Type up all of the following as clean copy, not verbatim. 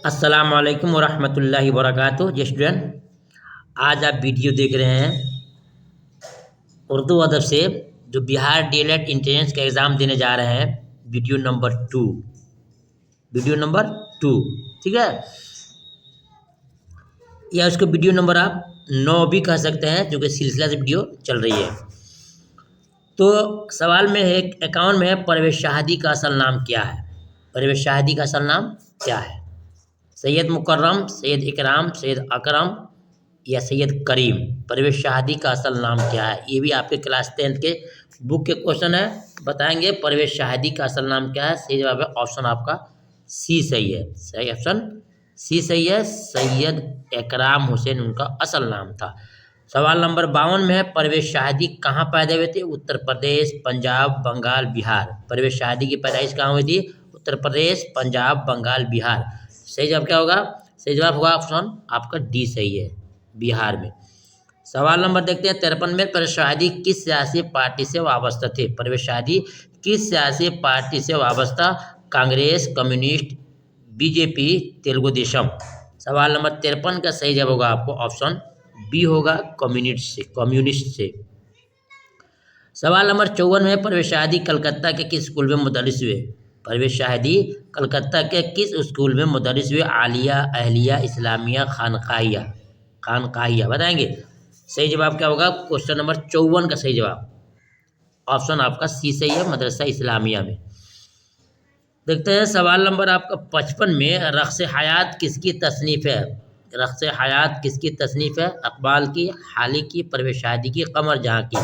अस्सलाम वालेकुम वरहमतुल्लाहि वबरकातुहू। जी स्टूडेंट, आज आप वीडियो देख रहे हैं उर्दू अदब से जो बिहार डीएलएड इंट्रेंस का एग्ज़ाम देने जा रहे हैं। Video number two, video number two, ठीक है। या उसको वीडियो नंबर आप 9 भी कह सकते हैं, जो कि सिलसिला से वीडियो चल रही है। तो सवाल में है, अकाउंट में है, परवेज़ शाहदी का असल नाम क्या है? परवेज़ शाहदी का असल नाम क्या है? सैयद मुकर्रम, सैयद इकराम, सैयद अकरम या सैयद करीम? परवेज़ शाहदी का असल नाम क्या है? ये भी आपके क्लास 10th के बुक के क्वेश्चन है। बताएंगे परवेज़ शाहदी का असल नाम क्या है। सही जवाब है ऑप्शन आपका सी सही है। सही ऑप्शन सी सही है। सैयद इकराम हुसैन उनका असल नाम था। सवाल नंबर 52 में है, परवेज़ शाहदी कहाँ पैदा हुए थे? उत्तर प्रदेश, पंजाब, बंगाल, बिहार। परवेज़ शाहदी की पैदाइश कहाँ हुई थी? उत्तर प्रदेश, पंजाब, बंगाल, बिहार। सही जवाब क्या होगा? सही जवाब होगा ऑप्शन आपका डी सही है, बिहार में। सवाल नंबर देखते हैं 53 में, परवेज़ शाहदी किस सियासी पार्टी से वाबस्ता थे? परवेज़ शाहदी किस सियासी पार्टी से वाबस्ता? Congress, communist, BJP, Telugu Desam. सवाल नंबर 53 का सही जवाब होगा आपको ऑप्शन बी होगा, कम्युनिस्ट से। सवाल नंबर 54 में, परवेज़ शाहदी कलकत्ता के किस स्कूल में मुदर्रिस हुए? परवेज़ शाहदी कलकत्ता के किस स्कूल में मुदर्रिस हुए? आलिया, अहलिया, इस्लामिया, खानकाहिया? खानकाहिया बताएंगे। सही जवाब क्या होगा? क्वेश्चन नंबर 54 का सही जवाब ऑप्शन आपका सी सही है, मदरसा इस्लामिया में। देखते हैं सवाल नंबर आपका 55 में, रक़्स हयात किसकी तसनीफ़ है? रक़्स हयात किसकी तसनीफ़ है? अक़बाल की, हाली की, परवेज़ शाहदी की, क़मर जहाँ की?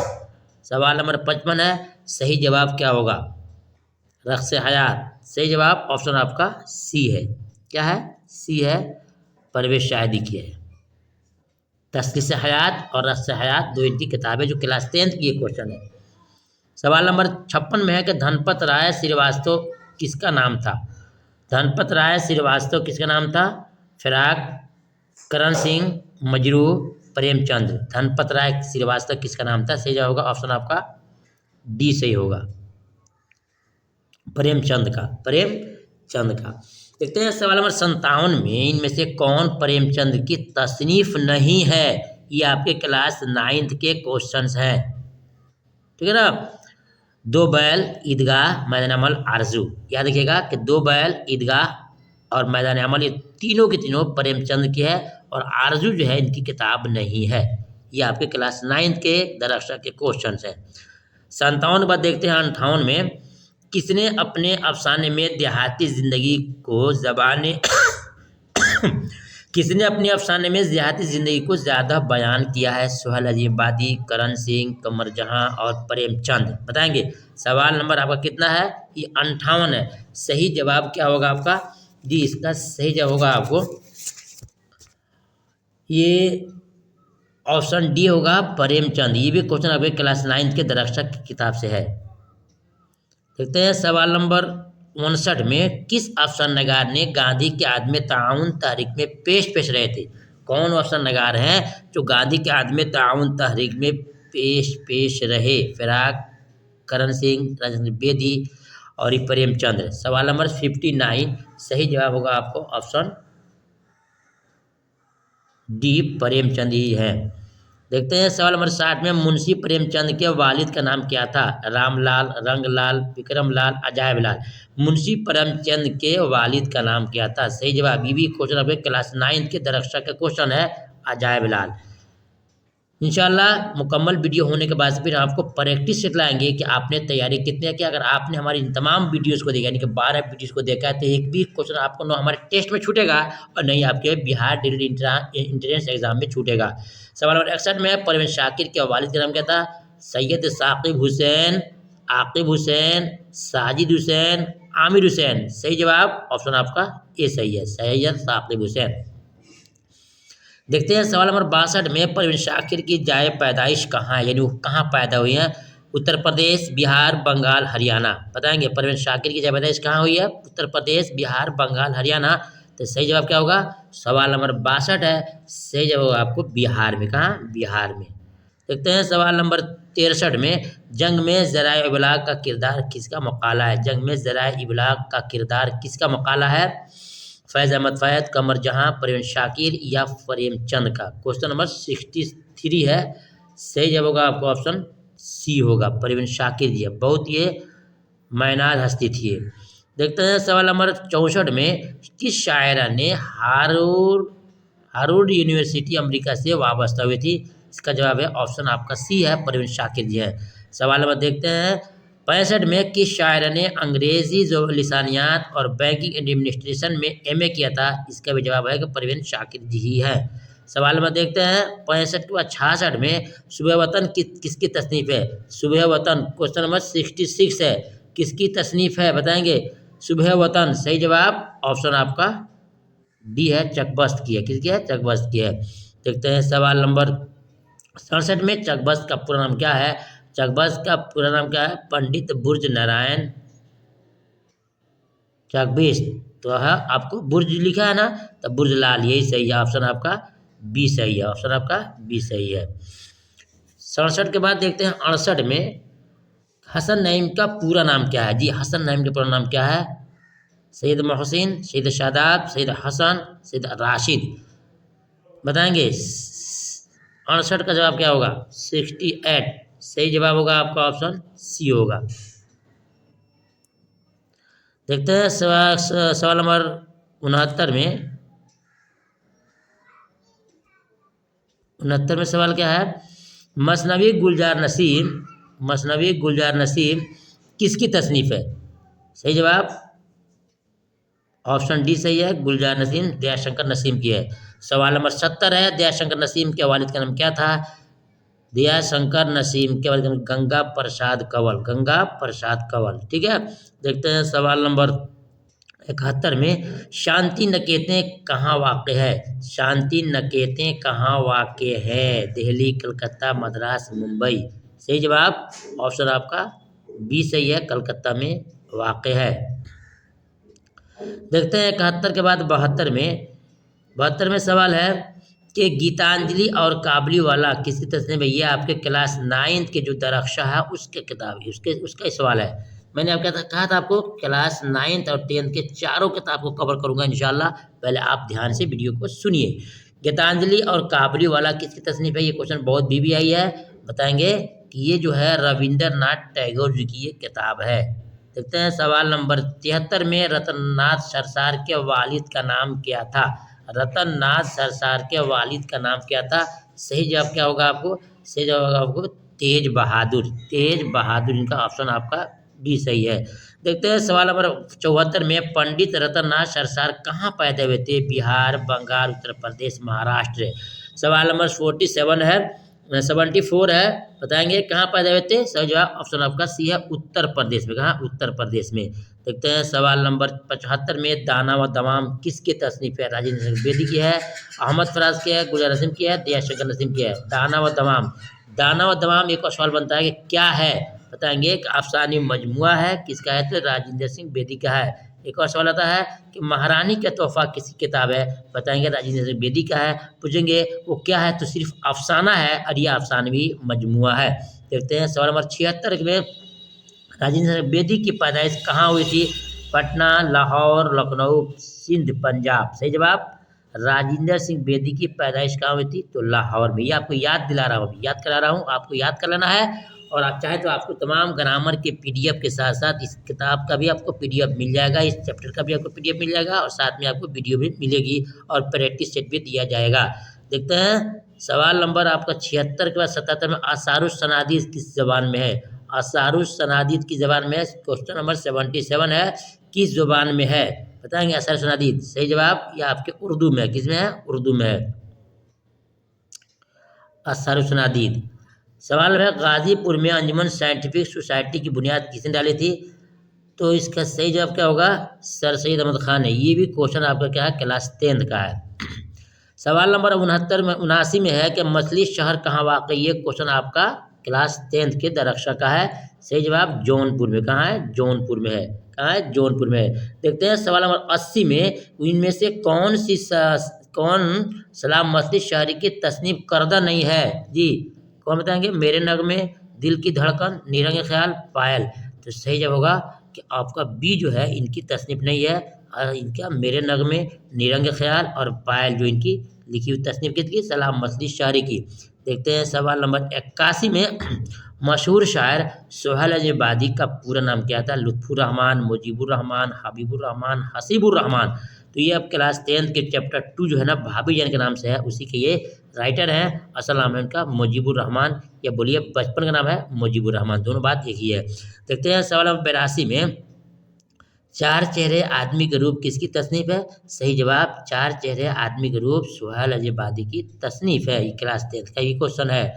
सवाल नंबर 55 है। सही जवाब क्या होगा? रक़्स हयात। सही जवाब ऑप्शन आपका सी है। क्या है? सी है, परवेज़ शाहदी की है। तस्लीस हयात और रक़्स हयात दो इनकी किताबें जो क्लास 10th की ये क्वेश्चन है। सवाल नंबर 56 में है कि धनपत राय श्रीवास्तव किसका नाम था? धनपत राय श्रीवास्तव किसका नाम था? फिराक, करण सिंह, मजरू, प्रेमचंद। धनपत राय श्रीवास्तव किसका नाम था? सही जवाब होगा ऑप्शन आपका डी सही होगा, प्रेमचंद का। प्रेमचंद का। देखते हैं सवाल नंबर 57 में, इनमें से कौन प्रेमचंद की तसनीफ नहीं है? ये आपके क्लास 9th के क्वेश्चंस हैं, ठीक है ना। दो बैल, ईदगाह, मैदान अमल, आरजू। याद रखिएगा कि दो बैल, ईदगाह और मैदान अमल ये तीनों की तीनों प्रेमचंद की है, और आरजू जो है इनकी किताब नहीं है। ये आपके क्लास 9th के दरअसल के क्वेश्चन हैं। 57 बाद देखते हैं 58 में, किसने अपने अफसाने में देहाती ज़िंदगी को ज़बाने किसने अपने अफसाने में देहाती ज़िंदगी को ज़्यादा बयान किया है? सोहेल अजीबादी, करण सिंह, कमर जहाँ और प्रेमचंद। बताएंगे। सवाल नंबर आपका कितना है? ये 58 है। सही जवाब क्या होगा आपका? जी, इसका सही जवाब होगा आपको ये ऑप्शन डी होगा, प्रेमचंद। ये भी क्वेश्चन आपके क्लास 9th के दरअसल की किताब से है। देखते हैं सवाल नंबर 59 में, किस अफसरनगार ने गांधी के आदम ताउन तहरीक में पेश रहे थे? कौन अफसरनगार हैं जो गांधी के आदम ताउन तहरीक में पेश रहे? फिराक, करण सिंह, राजेंद्र बेदी और ये प्रेमचंद। सवाल नंबर 59 सही जवाब होगा आपको ऑप्शन डी, प्रेमचंद ही है। देखते हैं सवाल नंबर 60 में, मुंशी प्रेमचंद के वालिद का नाम क्या था? रामलाल, रंगलाल, विक्रमलाल, अजायबलाल। मुंशी प्रेमचंद के वालिद का नाम क्या था? सही जवाब, ये भी क्वेश्चन आपके क्लास 9th के दरक्षा का क्वेश्चन है, अजायबलाल। इंशाल्लाह मुकम्मल वीडियो होने के बाद फिर आपको प्रैक्टिस सेट लाएंगे कि आपने तैयारी कितने की। अगर आपने हमारी इन तमाम वीडियोस को देखा, यानी कि 12 वीडियोस को देखा है, तो एक भी क्वेश्चन आपको ना हमारे टेस्ट में छूटेगा और नहीं आपके बिहार दिल्ली इंट्रेंस एग्जाम में छूटेगा। सवाल नंबर 61 में, परवेज़ शाकिर के वालिद का नाम क्या था? सैयद साकिब हुसैन, आकिब हुसैन, साजिद हुसैन, आमिर हुसैन। सही जवाब ऑप्शन आपका ए सही है, सैयद साकिब हुसैन। देखते हैं सवाल नंबर 62 में, परवेज़ शाकिर की जाए पैदाइश कहाँ है, यानी वो कहाँ पैदा हुई हैं? उत्तर प्रदेश, बिहार, बंगाल, हरियाणा। बताएंगे परवेज़ शाकिर की जाए पैदाइश कहाँ हुई है? उत्तर प्रदेश, बिहार, बंगाल, हरियाणा। तो सही जवाब क्या होगा? सवाल नंबर 62 है, सही जवाब होगा आपको बिहार में। कहाँ? बिहार में। देखते हैं सवाल नंबर 63 में, जंग में ज़राए इबलाग का किरदार किसका मकाला है? जंग में ज़राए इबलाग का किरदार किसका मकाला है? फैज़ अहमद फैद, कमर जहां, परवीन शाकिर या प्रेमचंद का। क्वेश्चन नंबर 63 है, सही जवाब होगा आपका ऑप्शन सी होगा, परवीन शाकिर जी है। बहुत ये मैनाज हस्ती थी ये। देखते हैं सवाल नंबर 64 में, किस शायरा ने हार्वर्ड यूनिवर्सिटी अमेरिका से वाबस्ता हुई थी? इसका जवाब है ऑप्शन आपका सी है, परवीन शाकिर जी है। सवाल नंबर देखते हैं 65 में, किस शायरा ने अंग्रेजी लिसानियात और बैंकिंग एडमिनिस्ट्रेशन में एमए किया था? इसका भी जवाब है कि परवीन शाकिर जी ही है। सवाल नंबर देखते हैं 65 के बाद 66 में, सुबह वतन किसकी तसनीफ है? सुबह वतन क्वेश्चन नंबर 66 है, किसकी तसनीफ है बताएंगे? सुबह वतन, सही जवाब ऑप्शन आपका डी है, चकबस्त की है। किसकी है? चकबस्त की है। देखते हैं सवाल नंबर 67 में, चकबस्त का पूरा नाम क्या है? चकबस्त का पूरा नाम क्या है? पंडित बुर्ज नारायण चकबीस। तो है आपको बुर्ज लिखा है ना, तो बुर्ज लाल, यही सही है, ऑप्शन आपका बी सही है, ऑप्शन आपका बी सही है। 67 के बाद देखते हैं 68 में, हसन नईम का पूरा नाम क्या है? जी, हसन नईम का पूरा नाम क्या है? सैयद मोहसिन, सैयद शादाब, सैयद हसन, सैयद राशिद, बताएंगे? 68 का जवाब क्या होगा? 68, सही जवाब होगा आपका ऑप्शन सी होगा। देखते हैं सवाल नंबर 69 में, 69 में सवाल क्या है? मसनवी गुलजार नसीम किसकी तसनीफ है? सही जवाब ऑप्शन डी सही है, गुलजार नसीम दयाशंकर नसीम की है। सवाल नंबर 70 है, दयाशंकर नसीम के वालिद का नाम क्या था? दयाशंकर नसीम के वालिद का नाम गंगा प्रसाद कंवल, ठीक है। देखते हैं सवाल नंबर 71 में, शांति निकेतन कहाँ वाक़ है? शांति निकेतन कहाँ वाक़ है? दिल्ली, कलकत्ता, मद्रास, मुंबई। सही जवाब ऑप्शन आपका बी सही है, कलकत्ता में वाक़ है। देखते हैं 71 के बाद 72 में सवाल है कि गीतांजलि और काबुलीवाला किसकी तस्नीफ है? ये आपके क्लास 9 के जो दरख्शा है उसके किताब है, उसका सवाल है। मैंने आपको कहा था आपको क्लास 9 और 10 के चारों किताब को कवर करूंगा इंशाल्लाह, पहले आप ध्यान से वीडियो को सुनिए। गीतांजलि और काबुलीवाला किसकी तस्नीफ है? ये क्वेश्चन बहुत भी आई है, बताएंगे कि ये जो है रविंद्रनाथ टैगोर जी की ये किताब है। देखते हैं सवाल नंबर 73 में, रतननाथ सरसार के वालिद का नाम क्या था? रतननाथ सरसार के वालिद का नाम क्या था? सही जवाब क्या होगा आपको? सही जवाब होगा आपको तेज बहादुर, इनका ऑप्शन आपका डी सही है। देखते हैं सवाल नंबर 74 में, पंडित रतननाथ सरसार कहाँ पैदा हुए थे? बिहार, बंगाल, उत्तर प्रदेश, महाराष्ट्र। सवाल नंबर 47 है, 74 है, बताएंगे कहाँ पैदा हुए थे? सही जवाब ऑप्शन आपका सी है, उत्तर प्रदेश में। कहाँ? उत्तर प्रदेश में। देखते हैं सवाल नंबर 75 में, दाना व दवाम किसकी तसनीफ है? राजेंद्र बेदी की है, अहमद फराज की है, गुलजार नसीम की है, दयाशंकर नसीम की है। दाना व दवाम एक और सवाल बनता है कि क्या है? बताएंगे एक अफसानी मजमुआ है, किसका है? तो राजेंद्र सिंह बेदी का है। एक और सवाल आता है कि महारानी का तोहफा किसकी किताब है? बताएंगे राजेंद्र सिंह बेदी का है। पूछेंगे वो क्या है? तो सिर्फ अफसाना है और यह अफसानवी मजमुआ है। देखते हैं सवाल नंबर 76 में, राजेंद्र सिंह बेदी की पैदाइश कहाँ हुई थी? पटना, लाहौर, लखनऊ, सिंध, पंजाब। सही जवाब राजेंद्र सिंह बेदी की पैदाइश कहाँ हुई थी? तो लाहौर में। ये आपको याद दिला रहा हूँ, याद करा रहा हूँ, आपको याद कर लेना है। और आप चाहे तो आपको तमाम ग्रामर के पीडीएफ के साथ साथ इस किताब का भी आपको पीडीएफ मिल जाएगा, इस चैप्टर का भी आपको पीडीएफ मिल जाएगा और साथ में आपको वीडियो भी मिलेगी और प्रैक्टिस सेट भी दिया जाएगा। देखते हैं सवाल नंबर आपका 76 के बाद 77 में, असारुस सनादीद किस जबान में है? असारुस सनादीद की जबान में है। क्वेश्चन नंबर 77 है, किस जुबान में है? बताएंगे असारुस सनादीद। सही जवाब ये आपके उर्दू में है। किस में है? उर्दू में है असारुस सनादीद। सवाल है, गाजीपुर में अंजुमन साइंटिफिक सोसाइटी की बुनियाद किसने डाली थी? तो इसका सही जवाब क्या होगा? सर सैयद अहमद खान है। ये भी क्वेश्चन आपका क्या है? क्लास 10 का है। सवाल नंबर 79 में है कि मछली शहर कहाँ वाक़ है? ये क्वेश्चन आपका क्लास 10 के दरख्शा का है। सही जवाब जौनपुर में। कहाँ है? जौनपुर में है। कहाँ है? जौनपुर में है। देखते हैं सवाल नंबर 80 में, इनमें से कौन सलाम मछली शहरी की तसनीफ करदा नहीं है? जी कौन बताएंगे? मेरे नगमे, दिल की धड़कन, नीरंग ख्याल, पायल। तो सही जवाब होगा कि आपका बी जो है इनकी तसनीफ नहीं है, इनका मेरे नगमे, निरंग ख्याल और पायल जो इनकी लिखी हुई तसनीफ किसकी, सलाम मछली शायरी की। देखते हैं सवाल नंबर 81 में मशहूर शायर सोहेल अजबादी का पूरा नाम क्या था? लुत्फुर रहमान, मुजीबुर रहमान, हबीबुर रहमान, हसीबुर रहमान। तो ये अब क्लास 10 के चैप्टर 2 जो है ना भाभी जान के नाम से है, उसी के ये राइटर हैं। असल नाम है उनका मुजीबुर रहमान, या बोलिए बचपन का नाम है मुजीबुर रहमान, दोनों बात एक ही है। देखते हैं सवाल नंबर 82 में चार चेहरे आदमी के रूप किसकी तसनीफ है? सही जवाब चार चेहरे आदमी के रूप सोहेल अजबादी की तसनीफ है। ये क्लास 10 का ये क्वेश्चन है।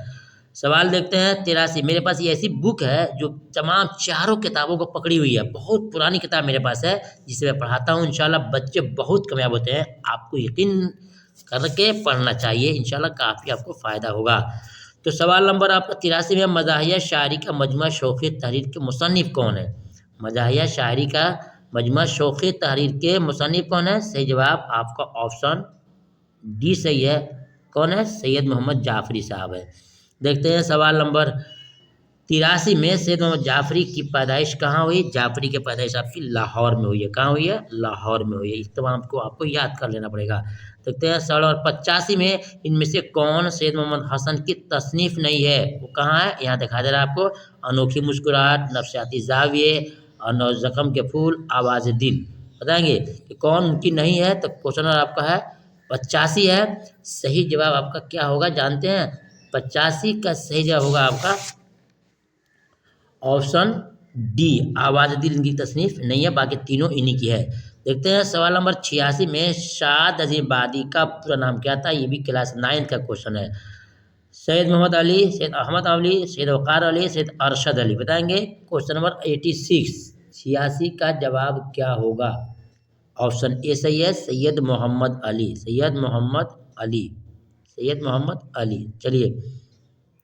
सवाल देखते हैं 83। मेरे पास ये ऐसी बुक है जो तमाम चारों किताबों को पकड़ी हुई है, बहुत पुरानी किताब मेरे पास है जिसे मैं पढ़ाता हूँ। इंशाल्लाह बच्चे बहुत कामयाब होते हैं, आपको यकीन करके पढ़ना चाहिए, इंशाल्लाह काफ़ी आपको फ़ायदा होगा। तो सवाल नंबर आपका 83 में मज़ाहिया शायरी का मजमा शौक़ तहरीर के मुसन्निफ़ कौन है? मज़ाहिया शायरी का मजमा शौक़ तहरीर के मुसन्निफ़ कौन है? सही जवाब आपका ऑप्शन डी सही है। कौन है? सैयद मोहम्मद जाफरी साहब है। देखते हैं सवाल नंबर 83 में सैयद मोहम्मद जाफरी की पैदाइश कहाँ हुई? जाफरी की पैदाइश आपकी लाहौर में हुई है। कहाँ हुई है? लाहौर में हुई है। इस तमाम को आपको याद कर लेना पड़ेगा। देखते हैं सवाल नंबर 85 में इनमें से कौन सैयद मोहम्मद हसन की तसनीफ नहीं है? वो कहाँ है? यहाँ दिखा दे रहा है आपको। अनोखी मुस्कुराहट, नफसियाती जाविये और नौ जख्म के फूल, आवाज़ दिल। बताएंगे कि कौन उनकी नहीं है? तो क्वेश्चन आपका है 85 है। सही जवाब आपका क्या होगा जानते हैं? 85 का सही जवाब होगा आपका ऑप्शन डी, आवाज़ दिल इनकी तसनीफ नहीं है, बाकी तीनों इन्हीं की है। देखते हैं सवाल नंबर 86 में शाद अजीबादी का पूरा नाम क्या था? ये भी क्लास 9 का क्वेश्चन है। सैयद मोहम्मद अली, सैयद अहमद अली, सैयद वक़ार अली, सैयद अरशद अली। बताएंगे क्वेश्चन नंबर 86 86 का जवाब क्या होगा? ऑप्शन ए सही है, सैयद मोहम्मद अली, सैयद मोहम्मद अली, सैयद मोहम्मद अली। चलिए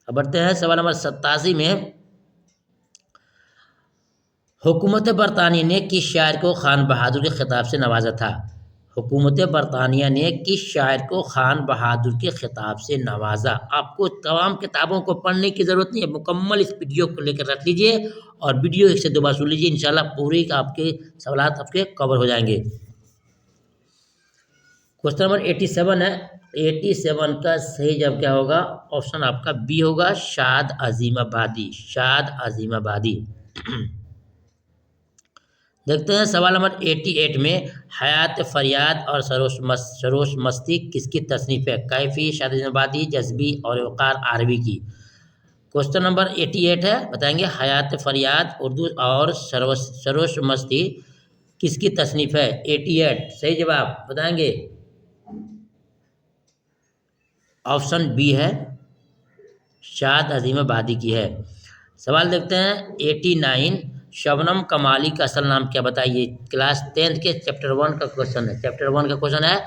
अब बढ़ते हैं सवाल नंबर 87 में हुकूमत बरतानिया ने किस शायर को खान बहादुर के खिताब से नवाजा था? हुकूमत बरतानिया ने किस शायर को खान बहादुर के खिताब से नवाजा? आपको तमाम किताबों को पढ़ने की ज़रूरत नहीं है, मुकम्मल इस वीडियो को लेकर रख लीजिए और वीडियो 1 से 2 बार सुन लीजिए, इंशाल्लाह पूरी आपके सवालात आपके कवर हो जाएंगे। क्वेश्चन नंबर 87 है। 87 का सही जवाब क्या होगा? ऑप्शन आपका बी होगा, शाद अजीमाबादी, शाद अजीमाबादी। देखते हैं सवाल नंबर 88 में हयात फरियाद और सरोश मस्ती किसकी तसनीफ है? कैफी, शाद अजीमाबादी, जज्बी और वक़ार आरवी की। क्वेश्चन नंबर 88 है, बताएंगे हयात फरियाद उर्दू और सरोश मस्ती किसकी तसनीफ है? 88 सही जवाब बताएंगे ऑप्शन बी है, शाद अजीमाबादी की है। सवाल देखते हैं 89 शबनम कमाली का असल नाम क्या? बताइए, क्लास 10 के चैप्टर 1 का क्वेश्चन है। चैप्टर 1 का क्वेश्चन है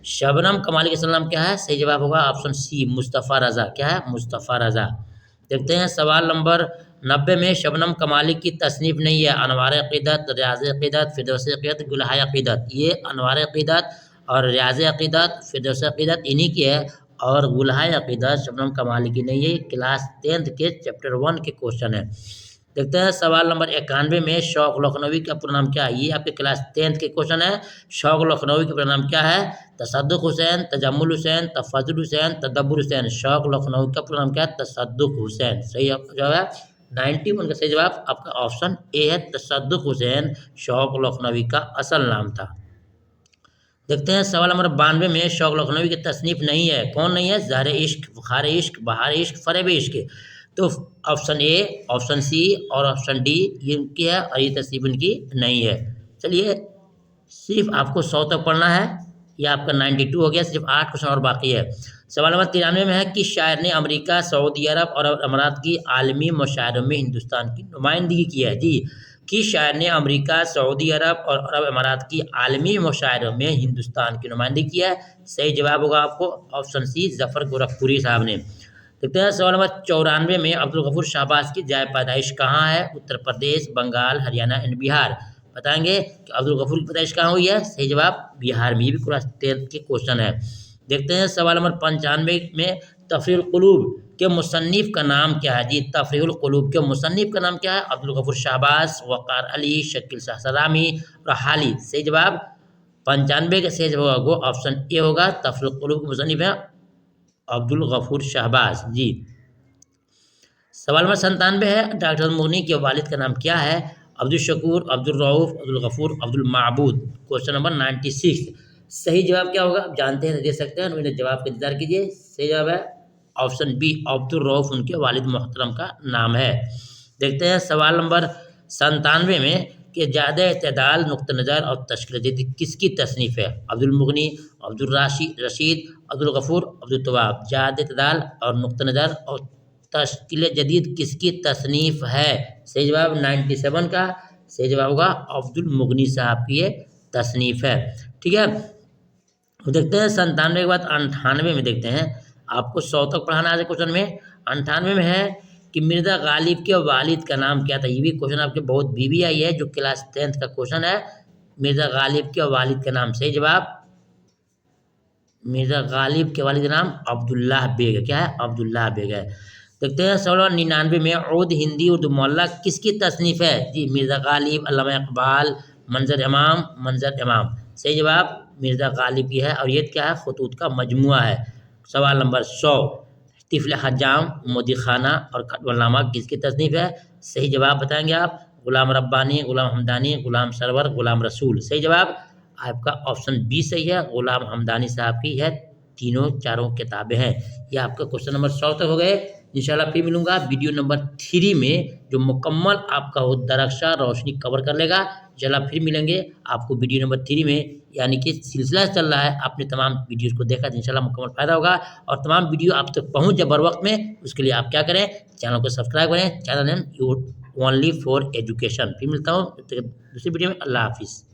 शबनम कमाली का असल नाम क्या है? सही जवाब होगा ऑप्शन सी, मुस्तफ़ा रज़ा। क्या है? मुस्तफ़ा रज़ा। देखते हैं सवाल नंबर 90 में शबनम कमाली की तसनीफ नहीं है। अनवार अक़ीदत, रियाज़ अक़ीदत, फ़िरदौस अक़ीदत, गुलहाय अक़ीदत। ये अनवार अक़ीदत और रियाज़ अक़ीदत, फ़िरदौस अक़ीदत इन्हीं की है और गुलहाय अक़ीदत शबनम कमाली की नहीं है। क्लास 10 के चैप्टर 1 के क्वेश्चन है। देखते हैं सवाल नंबर 91 में शौक़ लखनवी का पूरा नाम क्या है? ये आपके क्लास 10 के क्वेश्चन है। शौक़ लखनवी का पूरा नाम क्या है? तसद्दुक़ हुसैन, तजम्मुल हुसैन, तफज़्ज़ुल हुसैन, तदब्बुर हुसैन। शौक़ लखनवी का पूरा नाम क्या है? तसद्दुक़ हुसैन। सही जवाब है 91 का सही जवाब आपका ऑप्शन ए है, तसद्दुक़ हुसैन शौक़ लखनवी का असल नाम था। देखते हैं सवाल नंबर 92 में शौक़ लखनवी की तसनीफ नहीं है। कौन नहीं है? ज़हर इश्क, बुखार इश्क, बहार इश्क, फ़रेब इश्क। तो ऑप्शन ए, ऑप्शन सी और ऑप्शन डी ये इनकी है और ये तसनीफ इनकी नहीं है। चलिए सिर्फ आपको 100 तक पढ़ना है, या आपका 92 हो गया, सिर्फ 8 क्वेश्चन और बाकी है। सवाल नंबर 93 में है कि शायर ने अमेरिका, सऊदी अरब और अमारात की आलमी मुशायरों में हिंदुस्तान की नुमाइंदगी की है। जी, किस शायर ने अमेरिका, सऊदी अरब और अरब अमारात की आलमी मुशायरों में हिंदुस्तान की नुमाइंदगी की है? सही जवाब होगा आपको ऑप्शन सी, ज़फ़र गोरखपुरी साहब ने। देखते हैं सवाल नंबर 94 में अब्दुल गफूर शाहबाज की जाए पैदाइश कहाँ है? उत्तर प्रदेश, बंगाल, हरियाणा एंड बिहार। बताएंगे कि अब्दुल गफूर की पैदाइश कहाँ हुई है? सही जवाब बिहार में। ये भी क्लास 10 के क्वेश्चन है। देखते हैं सवाल नंबर 95 में तफरीहुल कुलूब के मुसन्निफ का नाम क्या है? जी, तफरीहुल कुलूब के मुसन्निफ का नाम क्या है? अब्दुल गफूर शाहबाज, वक़ार अली, शकील शाह सलामी और हाली। सही जवाब 95 का सही जवाब होगा ऑप्शन ए होगा। तफसीरुल क़ुलूब के मुसन्निफ़ हैं अब्दुल गफूर शहबाज जी। सवाल नंबर 97 है, डॉक्टर मुगनी के वालिद का नाम क्या है? अब्दुल शकूर, अब्दुल रऊफ़, अब्दुल गफूर, अब्दुल माबूद। क्वेश्चन नंबर 96 सही जवाब क्या होगा? आप जानते हैं, दे सकते हैं, उन्हें जवाब का इंतजार कीजिए। सही जवाब है ऑप्शन बी, अब्दुल रऊफ़ उनके वालिद मोहतरम का नाम है। देखते हैं सवाल नंबर 97 में कि ज़्यादा इत्तेदाल, नुक्ता नज़र और तश्कील जदीद किसकी तसनीफ़ है? अब्दुल मुगनी, अब्दुल रशीद, अब्दुल गफूर, अब्दुल तवाब। ज़्यादा इत्तेदाल और नुक्ता नज़र और तश्कील जदीद किसकी तसनीफ़ है? सही जवाब 97 का सही जवाब होगा अब्दुल मुगनी साहब की ये तसनीफ़ है। ठीक है, तो देखते हैं 97 के बाद 98 में देखते हैं। आपको 100 तक पढ़ाना आज क्वेश्चन में। 98 में है कि मिर्ज़ा गालिब के वालिद का नाम क्या था? ये भी क्वेश्चन आपके बहुत बीबी आई है, जो क्लास 10th का क्वेश्चन है। मिर्ज़ा गालिब के वालिद का नाम, सही जवाब मिर्ज़ा गालिब के वालिद का नाम अब्दुल्लाह बेग है। क्या है? अब्दुल्लाह बेग है। देखते हैं सवाल 99 में उर्द हिंदी उर्दू मोहल्ला किसकी तसनीफ़ है? जी, मिर्ज़ा गालिब, अल्लामा इकबाल, मंजर इमाम। सही जवाब मिर्ज़ा गालिब की है और ये क्या है? खतूत का मजमुआ है। सवाल नंबर 100 तिफ़ल हज्जाम, मोदी खाना और खटवलनामा किसकी तसनीफ़ है? सही जवाब बताएंगे आप। गुलाम रब्बानी, गुलाम हमदानी, गुलाम सरवर, गुलाम रसूल। सही जवाब आपका ऑप्शन बी सही है, गुलाम हमदानी साहब की है। तीनों चारों किताबें हैं। ये आपका क्वेश्चन नंबर 100 तक हो गए। इंशाल्लाह फिर मिलूंगा वीडियो नंबर 3 में, जो मुकम्मल आपका वो दरख्शा रोशनी कवर कर लेगा। इंशाल्लाह फिर मिलेंगे आपको वीडियो नंबर 3 में, यानी कि सिलसिला चल रहा है। आपने तमाम वीडियोज़ को देखा तो इंशाल्लाह मुकम्मल फ़ायदा होगा और तमाम वीडियो आप तक पहुँच जाए बर वक्त में। उसके लिए आप क्या करें? चैनल को सब्सक्राइब करें। Channel name only for education. फिर मिलता हूँ दूसरी वीडियो में। अल्लाह हाफिज़।